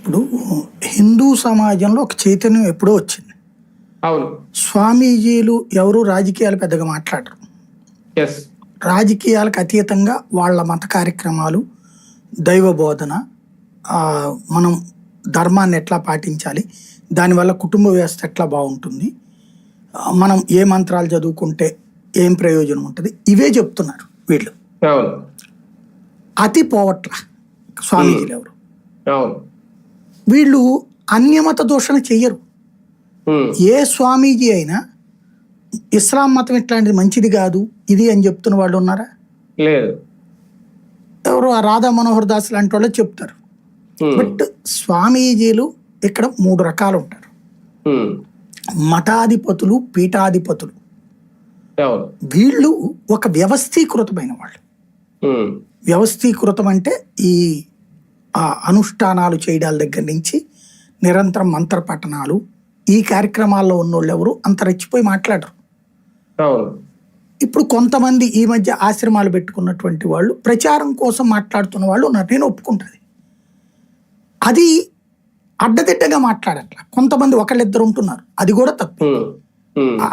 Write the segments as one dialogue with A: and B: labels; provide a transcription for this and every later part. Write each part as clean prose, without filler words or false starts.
A: ఇప్పుడు హిందూ సమాజంలో ఒక చైతన్యం ఎప్పుడో వచ్చింది.
B: అవును.
A: స్వామీజీలు ఎవరు రాజకీయాలు పెద్దగా మాట్లాడరు.
B: ఎస్.
A: రాజకీయాలకు అతీతంగా వాళ్ళ మత కార్యక్రమాలు, దైవ బోధన, మనం ధర్మాన్ని ఎట్లా పాటించాలి, దానివల్ల కుటుంబ వ్యవస్థ ఎట్లా బాగుంటుంది, మనం ఏ మంత్రాలు చదువుకుంటే ఏం ప్రయోజనం ఉంటుంది, ఇవే చెప్తున్నారు వీళ్ళు.
B: అవును.
A: అతి పోవట్ల స్వామీజీలు ఎవరు.
B: అవును.
A: వీళ్ళు అన్యమత దూషణ చెయ్యరు. ఏ స్వామీజీ అయినా ఇస్లాం మతం ఇట్లాంటిది మంచిది కాదు ఇది అని చెప్తున్న వాళ్ళు ఉన్నారా?
B: లేదు.
A: ఎవరు ఆ రాధా మనోహర్ దాస్ లాంటి వాళ్ళు చెప్తారు. బట్ స్వామీజీలు ఇక్కడ 3 రకాలు ఉంటారు. మఠాధిపతులు, పీఠాధిపతులు. వీళ్ళు ఒక వ్యవస్థీకృతమైన వాళ్ళు. వ్యవస్థీకృతం అంటే ఈ అనుష్ఠానాలు చేయడాల దగ్గర నుంచి నిరంతరం మంత్ర పఠనాలు, ఈ కార్యక్రమాల్లో ఉన్నోళ్ళు ఎవరు అంత రెచ్చిపోయి మాట్లాడరు. ఇప్పుడు కొంతమంది ఈ మధ్య ఆశ్రమాలు పెట్టుకున్నటువంటి వాళ్ళు ప్రచారం కోసం మాట్లాడుతున్న వాళ్ళు ఉన్నారు. నేను ఒప్పుకుంటుంది. అది అడ్డదిడ్డగా మాట్లాడట్లా. కొంతమంది ఒకళ్ళిద్దరు ఉంటున్నారు, అది కూడా తప్పు.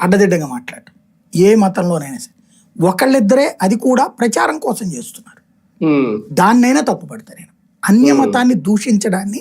A: అడ్డదిడ్డగా మాట్లాడటం ఏ మతంలోనైనా సరే ఒకళ్ళిద్దరే, అది కూడా ప్రచారం కోసం చేస్తున్నారు. దాన్నైనా తప్పుపడతా నేను. అన్య మతాన్ని దూషించడాన్ని